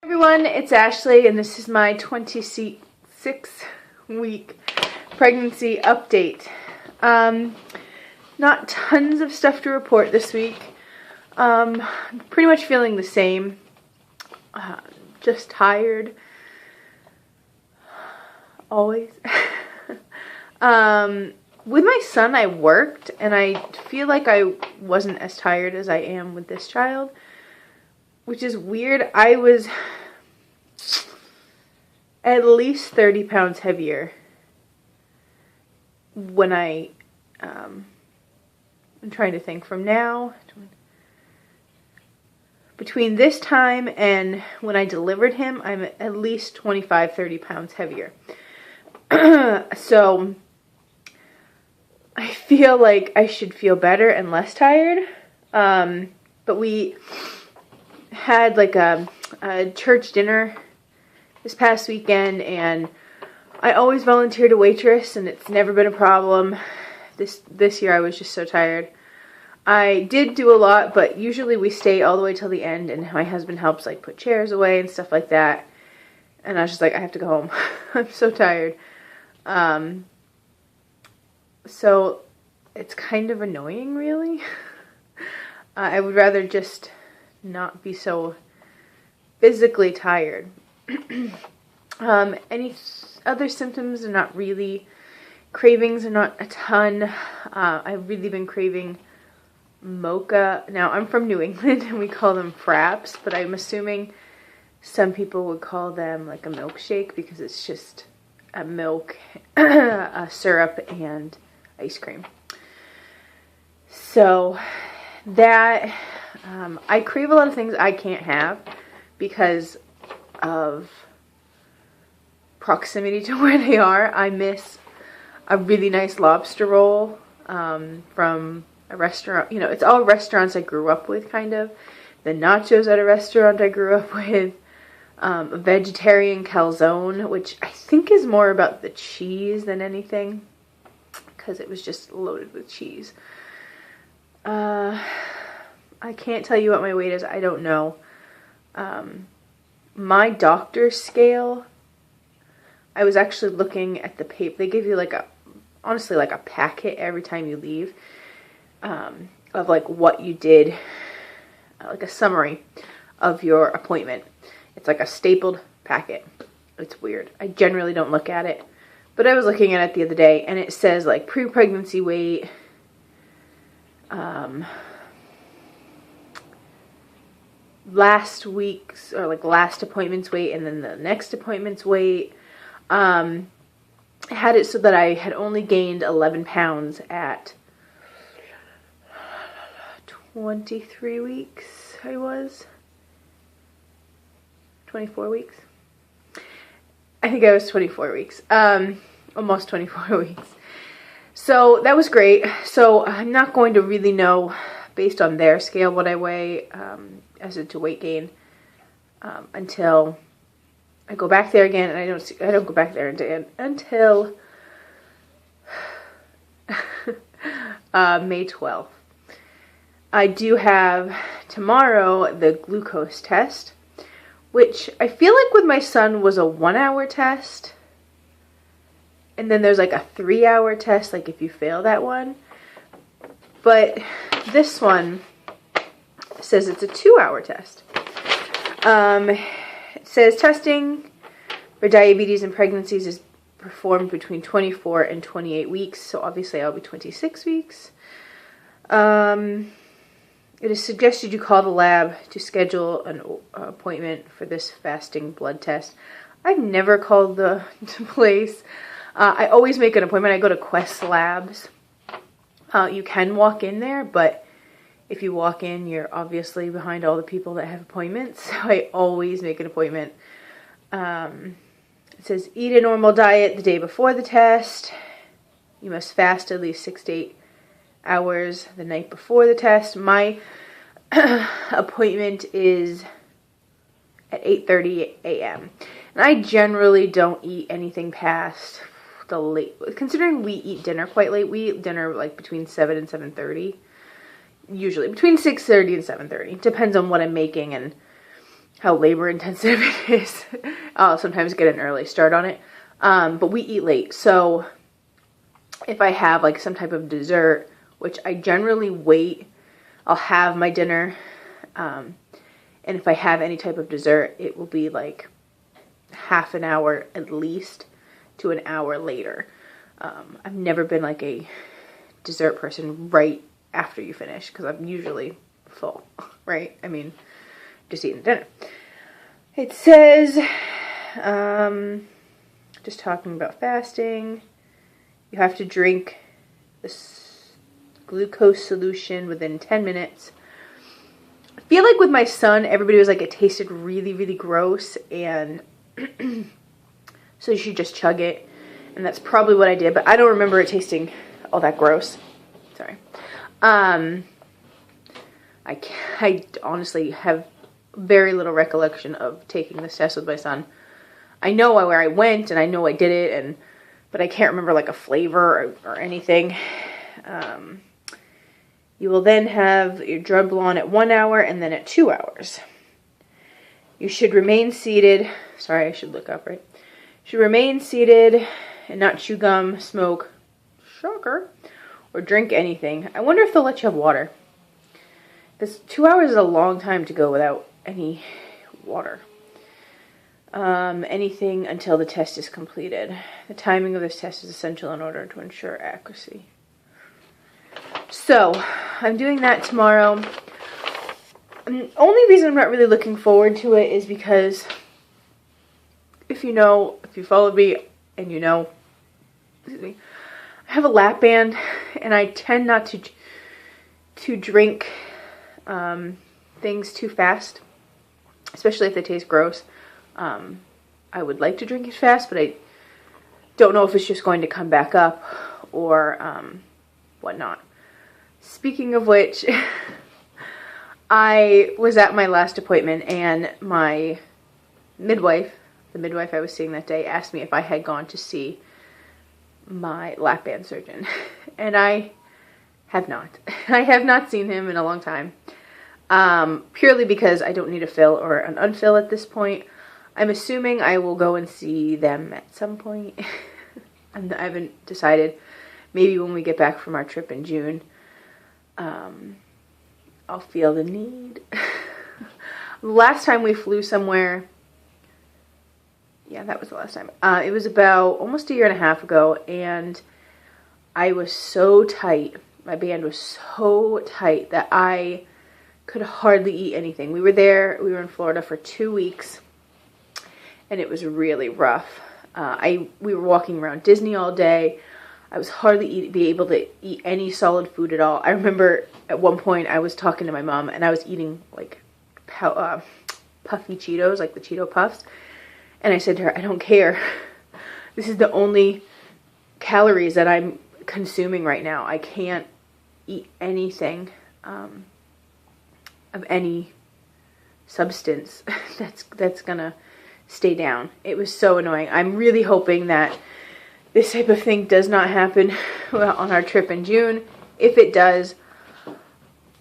Everyone, it's Ashley, and this is my 26-week pregnancy update. Not tons of stuff to report this week. Pretty much feeling the same. Just tired. Always. With my son, I worked, and I feel like I wasn't as tired as I am with this child, which is weird. I was at least 30 pounds heavier when I'm trying to think from now, between this time and when I delivered him, I'm at least 25-30 pounds heavier. So I feel like I should feel better and less tired. But we had like a church dinner this past weekend, and I always volunteer to waitress, and it's never been a problem. This year I was just so tired. I did do a lot, but usually we stay all the way till the end, and my husband helps like put chairs away and stuff like that. And I was just like, I have to go home. I'm so tired. So it's kind of annoying, really. I would rather just not be so physically tired. Any other symptoms are not really. Cravings are not a ton. I've really been craving mocha. Now, I'm from New England and we call them fraps, but I'm assuming some people would call them like a milkshake because it's just a milk, a syrup, and ice cream. So that, I crave a lot of things I can't have because of proximity to where they are. I miss a really nice lobster roll from a restaurant. You know, it's all restaurants I grew up with, kind of. The nachos at a restaurant I grew up with. A vegetarian calzone, which I think is more about the cheese than anything, because it was just loaded with cheese. I can't tell you what my weight is. I don't know. My doctor's scale, I was actually looking at the paper. They give you like honestly like a packet every time you leave, of like what you did, like a summary of your appointment. It's like a stapled packet. It's weird. I generally don't look at it, but I was looking at it the other day, and it says like pre-pregnancy weight, last week's or like last appointment's weight, and then the next appointment's weight. I had it so that I had only gained 11 pounds at 23 weeks. I was 24 weeks. I think I was 24 weeks. Almost 24 weeks. So that was great. So I'm not going to really know based on their scale what I weigh as to weight gain until I go back there again, and I don't go back there until May 12th. I do have tomorrow the glucose test, which I feel like with my son was a 1-hour test. And then there's like a 3-hour test, like if you fail that one. But this one says it's a 2-hour test. It says testing for diabetes and pregnancies is performed between 24 and 28 weeks. So obviously I'll be 26 weeks. It is suggested you call the lab to schedule an appointment for this fasting blood test. I've never called the place. I always make an appointment. I go to Quest Labs. You can walk in there, but if you walk in, you're obviously behind all the people that have appointments. So I always make an appointment. It says eat a normal diet the day before the test. You must fast at least 6 to 8 hours the night before the test. My appointment is at 8:30 a.m. And I generally don't eat anything past the late, considering we eat dinner quite late. We eat dinner like between 7 and 7:30. Usually between 6:30 and 7:30. Depends on what I'm making and how labor intensive it is. I'll sometimes get an early start on it. But we eat late. So if I have like some type of dessert, which I generally wait, I'll have my dinner. And if I have any type of dessert, it will be like half an hour at least to an hour later. I've never been like a dessert person right after you finish, because I'm usually full, right? I mean, just eating dinner. It says, just talking about fasting, you have to drink this glucose solution within 10 minutes. I feel like with my son, everybody was like, it tasted really, really gross, and so you should just chug it. And that's probably what I did, but I don't remember it tasting all that gross. Sorry. I honestly have very little recollection of taking this test with my son. I know where I went, and I know I did it, but I can't remember like a flavor or anything. You will then have your drug on at 1 hour and then at 2 hours. You should remain seated. Sorry, I should look up, right? Should remain seated and not chew gum, smoke, shocker, or drink anything. I wonder if they'll let you have water. Because 2 hours is a long time to go without any water. Anything until the test is completed. The timing of this test is essential in order to ensure accuracy. So, I'm doing that tomorrow. The only reason I'm not really looking forward to it is because if you followed me and you know, excuse me, I have a lap band, and I tend not to drink things too fast, especially if they taste gross. I would like to drink it fast, but I don't know if it's just going to come back up or whatnot. Speaking of which, I was at my last appointment, and my midwife, the midwife I was seeing that day, asked me if I had gone to see my lap band surgeon, and I have not. I have not seen him in a long time, purely because I don't need a fill or an unfill at this point. I'm assuming I will go and see them at some point. I haven't decided. Maybe when we get back from our trip in June, I'll feel the need. Last time we flew somewhere, yeah, that was the last time. It was about almost a year and a half ago, and I was so tight. My band was so tight that I could hardly eat anything. We were in Florida for 2 weeks, and it was really rough. We were walking around Disney all day. I was hardly be able to eat any solid food at all. I remember at one point I was talking to my mom, and I was eating like puffy Cheetos, like the Cheeto Puffs. And I said to her, I don't care. This is the only calories that I'm consuming right now. I can't eat anything of any substance that's gonna stay down. It was so annoying. I'm really hoping that this type of thing does not happen on our trip in June. If it does,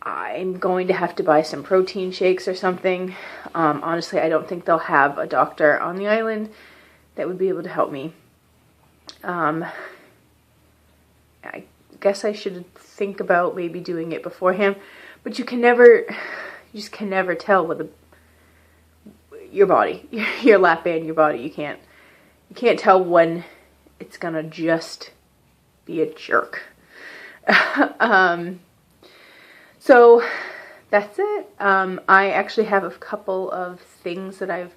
I'm going to have to buy some protein shakes or something. Honestly, I don't think they'll have a doctor on the island that would be able to help me. I guess I should think about maybe doing it beforehand, but you just can never tell with your body, your lap band, your body. You can't tell when it's gonna just be a jerk. So that's it. I actually have a couple of things that I've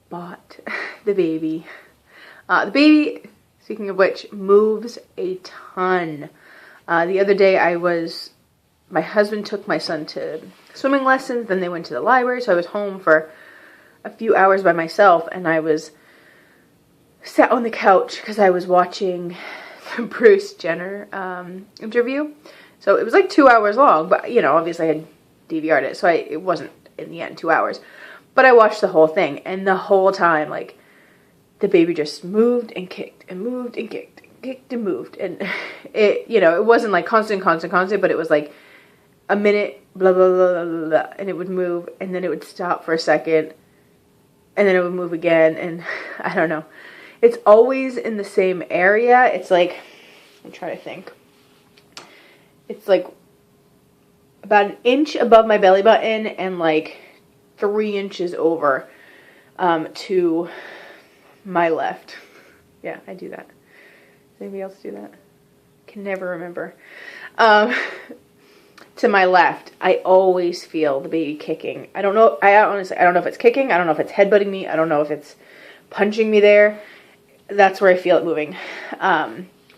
bought the baby. The baby, speaking of which, moves a ton. The other day my husband took my son to swimming lessons, then they went to the library, so I was home for a few hours by myself, and I was sat on the couch because I was watching the Bruce Jenner interview. So it was like 2 hours long, but obviously I had DVR'd it, so it wasn't in the end 2 hours. But I watched the whole thing, and the whole time, like, the baby just moved and kicked and moved and kicked and moved, and it wasn't like constant, but it was like a minute, blah, blah, blah, blah, blah, blah, and it would move, and then it would stop for a second, and then it would move again, and I don't know. It's always in the same area. It's like, I'm trying to think. It's like about an inch above my belly button and like 3 inches over to my left. Yeah, I do that. Does anybody else do that? Can never remember. To my left, I always feel the baby kicking. I don't know. I honestly don't know if it's kicking. I don't know if it's headbutting me. I don't know if it's punching me there. That's where I feel it moving.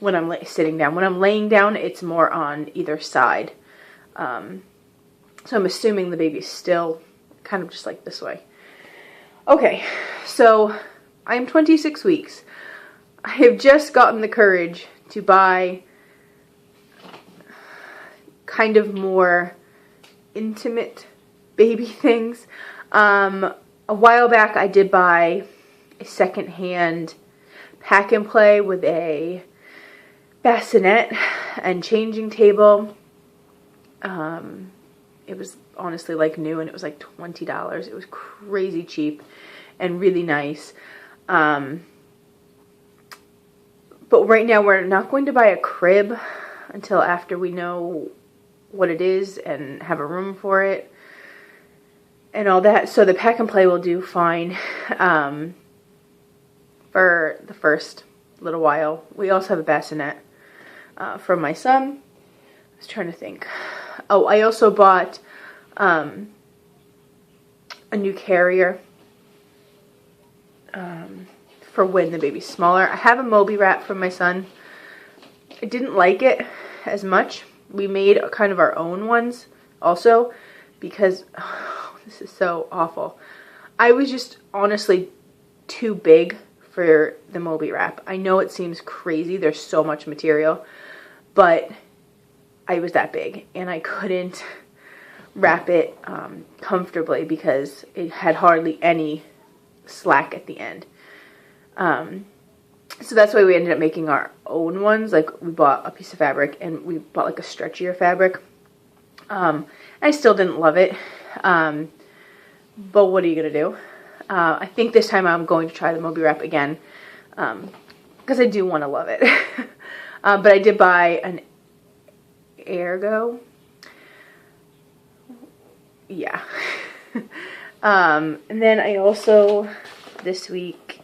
When I'm sitting down. When I'm laying down, it's more on either side. So I'm assuming the baby's still kind of just like this way. Okay, so I'm 26 weeks. I have just gotten the courage to buy kind of more intimate baby things. A while back I did buy a secondhand pack and play with a bassinet and changing table. It was honestly like new, and it was like $20. It was crazy cheap and really nice. But right now we're not going to buy a crib until after we know what it is and have a room for it and all that. So the pack and play will do fine for the first little while. We also have a bassinet from my son. I was trying to think. Oh, I also bought a new carrier for when the baby's smaller. I have a Moby wrap from my son. I didn't like it as much. We made kind of our own ones also because this is so awful. I was just honestly too big for the Moby wrap. I know it seems crazy. There's so much material, but I was that big and I couldn't wrap it comfortably because it had hardly any slack at the end. So that's why we ended up making our own ones. Like, we bought a piece of fabric and we bought like a stretchier fabric. I still didn't love it. But what are you going to do? I think this time I'm going to try the Moby wrap again. Because I do want to love it. But I did buy an Ergo. Yeah. And then I also, this week,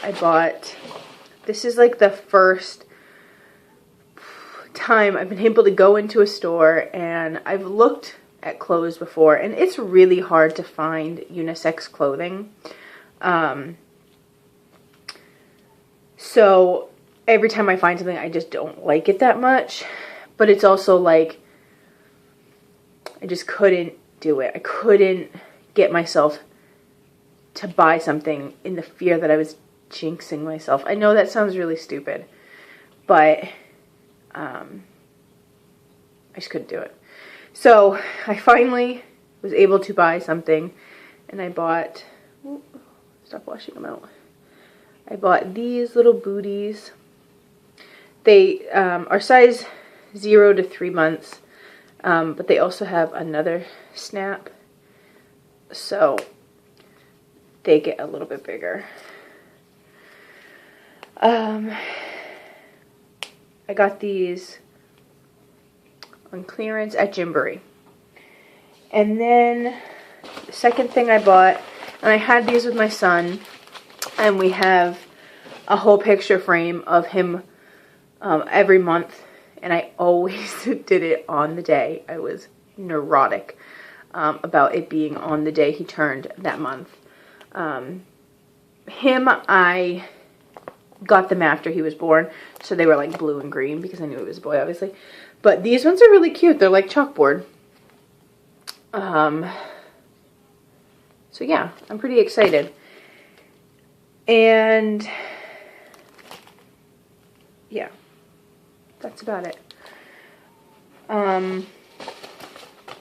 I bought, this is like the first time I've been able to go into a store, and I've looked at clothes before, and it's really hard to find unisex clothing. So every time I find something, I just don't like it that much. But it's also like, I just couldn't do it. I couldn't get myself to buy something in the fear that I was jinxing myself. I know that sounds really stupid, but I just couldn't do it. So I finally was able to buy something, and I bought, stop washing them out. I bought these little booties. They are size 0 to 3 months, but they also have another snap, so they get a little bit bigger. I got these on clearance at Gymboree. And then the second thing I bought, and I had these with my son, and we have a whole picture frame of him every month, and I always did it on the day. I was neurotic about it being on the day he turned that month. I got them after he was born, so they were like blue and green because I knew it was a boy, obviously. But these ones are really cute. They're like chalkboard. So yeah, I'm pretty excited. And yeah, that's about it.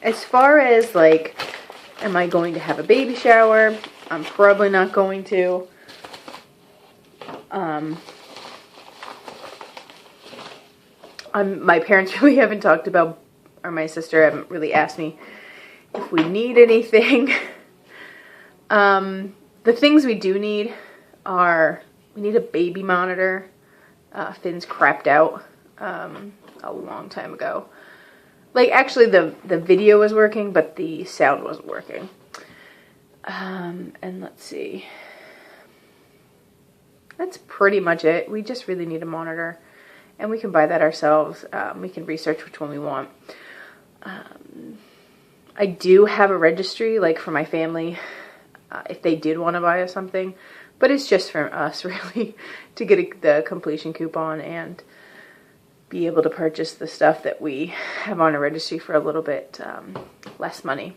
As far as like, am I going to have a baby shower? I'm probably not going to. My parents really haven't talked about or my sister haven't really asked me if we need anything. The things we do need are, we need a baby monitor. Finn's crapped out a long time ago. Like, actually, the video was working, but the sound wasn't working. And let's see. That's pretty much it. We just really need a monitor. And we can buy that ourselves. We can research which one we want. I do have a registry, like, for my family, if they did want to buy us something. But it's just for us, really, to get the completion coupon and be able to purchase the stuff that we have on a registry for a little bit less money.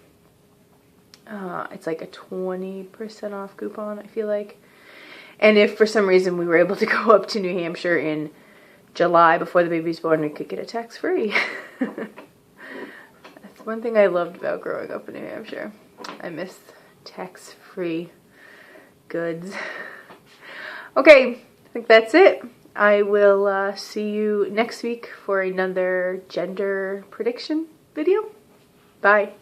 It's like a 20% off coupon, I feel like. And if for some reason we were able to go up to New Hampshire in July before the baby's born, we could get it tax-free. That's one thing I loved about growing up in New Hampshire. I miss tax-free goods. Okay, I think that's it. I will see you next week for another gender prediction video. Bye.